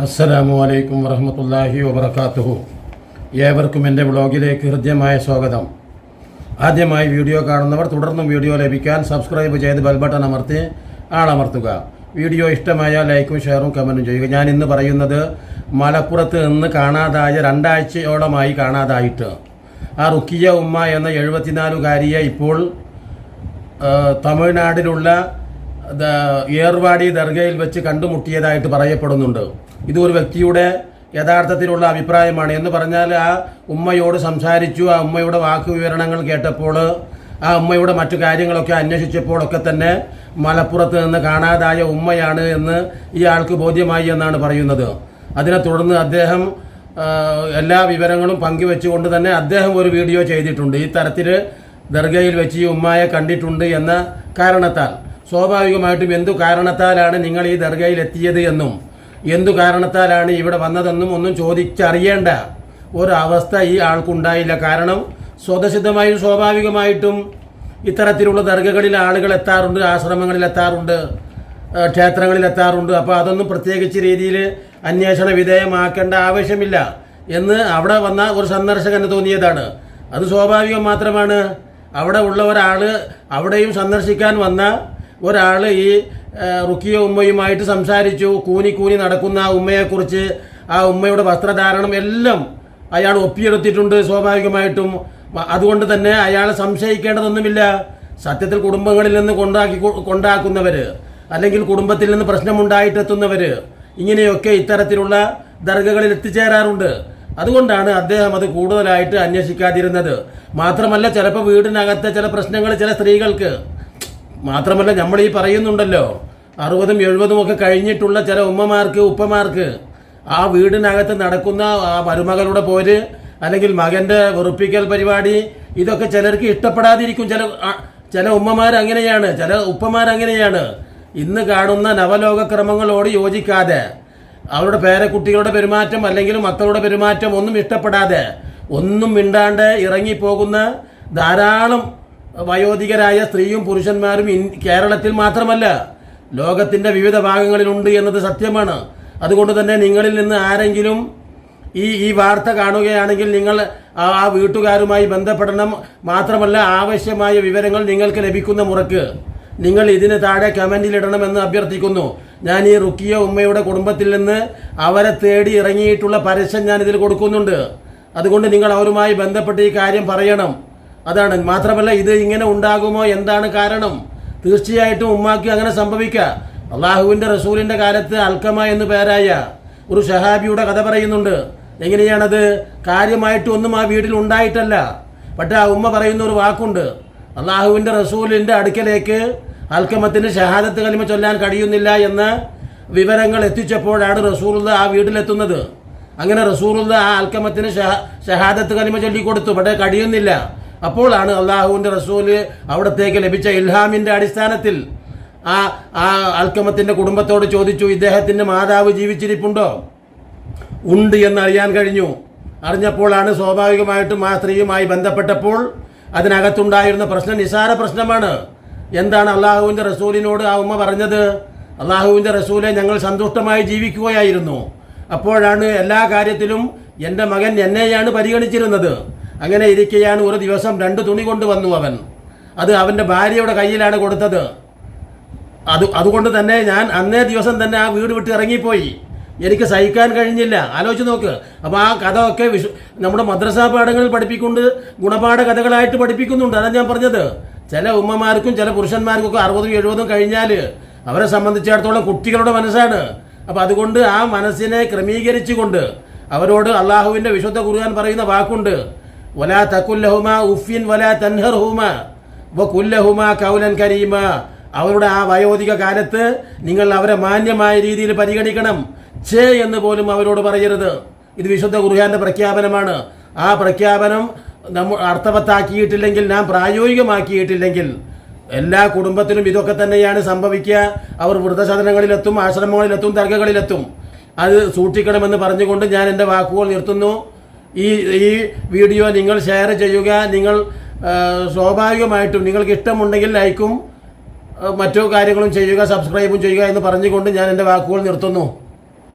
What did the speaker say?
അസ്സലാമു അലൈക്കും വറഹ്മത്തുള്ളാഹി വബറകാതുഹു. ഏവർക്കും എൻ്റെ വ്ളോഗിലേക്ക് ഹൃദ്യമായ സ്വാഗതം. ആദ്യമായി വീഡിയോ കാണുന്നവർ തുടർന്നും വീഡിയോ ലഭിക്കാൻ സബ്സ്ക്രൈബ് ചെയ്ത് ബെൽ ബട്ടൺ അമർത്തി ആളമർത്തുക. വീഡിയോ ഇഷ്ടമായാൽ ലൈക്കും ഷെയറും കമൻറ്റും ചെയ്യുക. ഞാൻ ഇന്ന് പറയുന്നത് മലപ്പുറത്ത് നിന്ന് കാണാതായ 2 ആഴ്ചയോളമായി കാണാതായിട്ട് ആ റുക്കിയ ഉമ്മ എന്ന 74-കാരിയെ ഇപ്പോൾ തമിഴ്നാട്ടിലുള്ള ഏർവാടി ദർഗയിൽ വെച്ച് കണ്ടുമുട്ടിയതായിട്ട് പറയപ്പെടുന്നുണ്ട്. ഇതൊരു വ്യക്തിയുടെ യഥാർത്ഥത്തിലുള്ള അഭിപ്രായമാണ്. എന്ന് പറഞ്ഞാൽ ആ ഉമ്മയോട് സംസാരിച്ചു, ആ ഉമ്മയുടെ വാക്കുവിവരണങ്ങൾ കേട്ടപ്പോൾ, ആ ഉമ്മയുടെ മറ്റു കാര്യങ്ങളൊക്കെ അന്വേഷിച്ചപ്പോഴൊക്കെ തന്നെ മലപ്പുറത്ത് നിന്ന് കാണാതായ ഉമ്മയാണ് എന്ന് ഇയാൾക്ക് ബോധ്യമായി എന്നാണ് പറയുന്നത്. അതിനെ തുടർന്ന് അദ്ദേഹം എല്ലാ വിവരങ്ങളും പങ്കുവെച്ചുകൊണ്ട് തന്നെ അദ്ദേഹം ഒരു വീഡിയോ ചെയ്തിട്ടുണ്ട്. ഈ തരത്തിൽ ദർഗയിൽ വെച്ച് ഈ ഉമ്മയെ കണ്ടിട്ടുണ്ട് എന്ന കാരണത്താൽ സ്വാഭാവികമായിട്ടും എന്തു കാരണത്താലാണ് നിങ്ങൾ ഈ ദർഗയിൽ എത്തിയത് എന്നും എന്തു കാരണത്താലാണ് ഇവിടെ വന്നതെന്നും ഒന്നും ചോദിച്ചറിയേണ്ട ഒരവസ്ഥ ഈ ആൾക്കുണ്ടായില്ല. കാരണം സ്വതസിദ്ധമായും സ്വാഭാവികമായിട്ടും ഇത്തരത്തിലുള്ള ദർഗകളിൽ ആളുകൾ എത്താറുണ്ട്, ആശ്രമങ്ങളിൽ എത്താറുണ്ട്, ക്ഷേത്രങ്ങളിൽ എത്താറുണ്ട്. അപ്പോൾ അതൊന്നും പ്രത്യേകിച്ച് രീതിയിൽ അന്വേഷണ വിധേയമാക്കേണ്ട ആവശ്യമില്ല എന്ന് അവിടെ വന്ന ഒരു സന്ദർശകന് തോന്നിയതാണ്. അത് സ്വാഭാവികം മാത്രമാണ്. അവിടെ ഉള്ള ഒരാൾ, അവിടെയും സന്ദർശിക്കാൻ വന്ന ഒരാൾ ഈ റുക്കിയ ഉമ്മയുമായിട്ട് സംസാരിച്ചു. കൂനി നടക്കുന്ന ആ ഉമ്മയെക്കുറിച്ച്, ആ ഉമ്മയുടെ വസ്ത്രധാരണം എല്ലാം അയാൾ ഒപ്പിയെടുത്തിട്ടുണ്ട് സ്വാഭാവികമായിട്ടും. അതുകൊണ്ട് തന്നെ അയാളെ സംശയിക്കേണ്ടതൊന്നുമില്ല. സത്യത്തിൽ കുടുംബങ്ങളിൽ നിന്ന് കൊണ്ടാക്കുന്നവർ, അല്ലെങ്കിൽ കുടുംബത്തിൽ നിന്ന് പ്രശ്നമുണ്ടായിട്ടെത്തുന്നവർ, ഇങ്ങനെയൊക്കെ ഇത്തരത്തിലുള്ള ദർഗകളിൽ എത്തിച്ചേരാറുണ്ട്. അതുകൊണ്ടാണ് അദ്ദേഹം അത് കൂടുതലായിട്ട് അന്വേഷിക്കാതിരുന്നത്. മാത്രമല്ല, ചിലപ്പോൾ വീടിനകത്തെ ചില പ്രശ്നങ്ങൾ ചില സ്ത്രീകൾക്ക്, മാത്രമല്ല നമ്മൾ ഈ പറയുന്നുണ്ടല്ലോ 60ഉം 70ഉം ഒക്കെ കഴിഞ്ഞിട്ടുള്ള ചില ഉമ്മമാർക്ക്, ഉപ്പമാർക്ക് ആ വീടിനകത്ത് നടക്കുന്ന ആ മരുമകളുടെ പോര്, അല്ലെങ്കിൽ മകൻ്റെ വെറുപ്പിക്കൽ പരിപാടി, ഇതൊക്കെ ചിലർക്ക് ഇഷ്ടപ്പെടാതിരിക്കും. ചില ഉമ്മമാരങ്ങനെയാണ്, ചില ഉപ്പമാരങ്ങനെയാണ്. ഇന്ന് കാണുന്ന നവലോകക്രമങ്ങളോട് യോജിക്കാതെ, അവരുടെ പേരക്കുട്ടികളുടെ പെരുമാറ്റം അല്ലെങ്കിൽ മക്കളുടെ പെരുമാറ്റം ഒന്നും ഇഷ്ടപ്പെടാതെ, ഒന്നും മിണ്ടാണ്ട് ഇറങ്ങിപ്പോകുന്ന ധാരാളം വയോധികരായ സ്ത്രീയും പുരുഷന്മാരും കേരളത്തിൽ മാത്രമല്ല ലോകത്തിൻ്റെ ഭാഗങ്ങളിലുണ്ട് എന്നത് സത്യമാണ്. അതുകൊണ്ട് തന്നെ നിങ്ങളിൽ നിന്ന് ആരെങ്കിലും ഈ വാർത്ത കാണുകയാണെങ്കിൽ നിങ്ങൾ ആ വീട്ടുകാരുമായി ബന്ധപ്പെടണം. മാത്രമല്ല, ആവശ്യമായ വിവരങ്ങൾ നിങ്ങൾക്ക് ലഭിക്കുന്ന മുറക്ക് നിങ്ങൾ ഇതിന് താഴെ കമൻറ്റിലിടണമെന്ന് അഭ്യർത്ഥിക്കുന്നു. ഞാൻ ഈ റുക്കിയ ഉമ്മയുടെ കുടുംബത്തിൽ നിന്ന് അവരെ തേടി ഇറങ്ങിയിട്ടുള്ള പരസ്യം ഞാൻ ഇതിൽ കൊടുക്കുന്നുണ്ട്. അതുകൊണ്ട് നിങ്ങൾ അവരുമായി ബന്ധപ്പെട്ട് ഈ കാര്യം പറയണം. അതാണ്. മാത്രമല്ല, ഇത് ഇങ്ങനെ ഉണ്ടാകുമോ, എന്താണ് കാരണം? തീർച്ചയായിട്ടും ഉമ്മാക്ക് അങ്ങനെ സംഭവിക്കാം. അള്ളാഹുവിൻ്റെ റസൂലിൻ്റെ കാലത്ത് അൽക്കമ എന്ന് പേരായ ഒരു സഹാബിയുടെ കഥ പറയുന്നുണ്ട്. എങ്ങനെയാണത്? കാര്യമായിട്ടൊന്നും ആ വീട്ടിൽ ഉണ്ടായിട്ടല്ല. പക്ഷേ ആ ഉമ്മ പറയുന്ന ഒരു വാക്കുണ്ട്. അള്ളാഹുവിൻ്റെ റസൂലിൻ്റെ അടുക്കലേക്ക് അൽക്കമത്തിന് ഷഹാദത്ത് കലിമ ചൊല്ലാൻ കഴിയുന്നില്ല എന്ന വിവരങ്ങൾ എത്തിച്ചപ്പോഴാണ് റസൂലുള്ള ആ വീട്ടിലെത്തുന്നത്. അങ്ങനെ റസൂലുള്ള ആ അൽക്കമത്തിന് ഷഹാദത്ത് കലിമ ചൊല്ലിക്കൊടുത്തു. പക്ഷേ കഴിയുന്നില്ല. അപ്പോഴാണ് അള്ളാഹുവിൻ്റെ റസൂല് അവിടത്തേക്ക് ലഭിച്ച ഇൽഹാമിൻ്റെ അടിസ്ഥാനത്തിൽ ആ അൽക്കമത്തിൻ്റെ കുടുംബത്തോട് ചോദിച്ചു, ഇദ്ദേഹത്തിൻ്റെ മാതാവ് ജീവിച്ചിരിപ്പുണ്ടോ? ഉണ്ട് എന്ന് അറിയാൻ കഴിഞ്ഞു. അറിഞ്ഞപ്പോഴാണ് സ്വാഭാവികമായിട്ടും ആ സ്ത്രീയുമായി ബന്ധപ്പെട്ടപ്പോൾ അതിനകത്തുണ്ടായിരുന്ന പ്രശ്നം നിസാര പ്രശ്നമാണ്. എന്താണ് അള്ളാഹുവിൻ്റെ റസൂലിനോട് ആ ഉമ്മ പറഞ്ഞത്? അള്ളാഹുവിൻ്റെ റസൂലെ, ഞങ്ങൾ സന്തുഷ്ടമായി ജീവിക്കുകയായിരുന്നു. അപ്പോഴാണ് എല്ലാ കാര്യത്തിലും എൻ്റെ മകൻ എന്നെയാണ് പരിഗണിച്ചിരുന്നത്. അങ്ങനെ ഇരിക്കെയാണ് ഒരു ദിവസം 2 തുണി കൊണ്ടുവന്നു അവൻ. അത് അവൻ്റെ ഭാര്യയുടെ കയ്യിലാണ് കൊടുത്തത്. അതുകൊണ്ട് തന്നെ ഞാൻ അന്നേ ദിവസം തന്നെ ആ വീട് വിട്ട് ഇറങ്ങിപ്പോയി. എനിക്ക് സഹിക്കാൻ കഴിഞ്ഞില്ല. ആലോചിച്ച് നോക്ക്. അപ്പോൾ ആ കഥ ഒക്കെ നമ്മുടെ മദ്രസാ പാഠങ്ങളിൽ പഠിപ്പിക്കൊണ്ട് ഗുണപാഠ കഥകളായിട്ട് പഠിപ്പിക്കുന്നുണ്ട്. അതാണ് ഞാൻ പറഞ്ഞത്. ചില ഉമ്മമാർക്കും ചില പുരുഷന്മാർക്കൊക്കെ 60ഉം 70ഉം കഴിഞ്ഞാൽ അവരെ സംബന്ധിച്ചിടത്തോളം കുട്ടികളുടെ മനസ്സാണ്. അപ്പോൾ അതുകൊണ്ട് ആ മനസ്സിനെ ക്രമീകരിച്ചുകൊണ്ട് അവരോട് അള്ളാഹുവിൻ്റെ വിശുദ്ധ ഖുർആൻ പറയുന്ന വാക്കുണ്ട്, വലാ തകുല്ലഹുമാ ഉഫ്ഫിൻ വലാ തൻഹർഹുമാ വകുല്ലഹുമാ ഖൗലൻ കരീമാ. അവരുടെ ആ വയോധിക കാലത്ത് നിങ്ങൾ അവരെ മാന്യമായ രീതിയിൽ പരിഗണിക്കണം. എന്ന് പോലും അവരോട് പറയരുത്. ഇത് വിശുദ്ധ ഖുർആന്റെ പ്രഖ്യാപനമാണ്. ആ പ്രഖ്യാപനം നമ്മൾ അർത്ഥവത്താക്കിയിട്ടില്ലെങ്കിൽ, നാം പ്രായോഗികമാക്കിയിട്ടില്ലെങ്കിൽ എല്ലാ കുടുംബത്തിലും ഇതൊക്കെ തന്നെയാണ് സംഭവിക്കുക. അവർ വൃദ്ധസദനങ്ങളിലെത്തും, ആശ്രമങ്ങളിലെത്തും, ദർഗകളിലെത്തും. അത് സൂക്ഷിക്കണമെന്ന് പറഞ്ഞുകൊണ്ട് ഞാൻ എൻ്റെ വാക്കുകൾ നിർത്തുന്നു. ഈ വീഡിയോ നിങ്ങൾ ഷെയർ ചെയ്യുക. നിങ്ങൾ സ്വാഭാവികമായിട്ടും നിങ്ങൾക്ക് ഇഷ്ടമുണ്ടെങ്കിൽ ലൈക്കും മറ്റു കാര്യങ്ങളും ചെയ്യുക, സബ്സ്ക്രൈബും ചെയ്യുക എന്ന് പറഞ്ഞുകൊണ്ട് ഞാൻ എൻ്റെ വാക്കുകൾ നിർത്തുന്നു.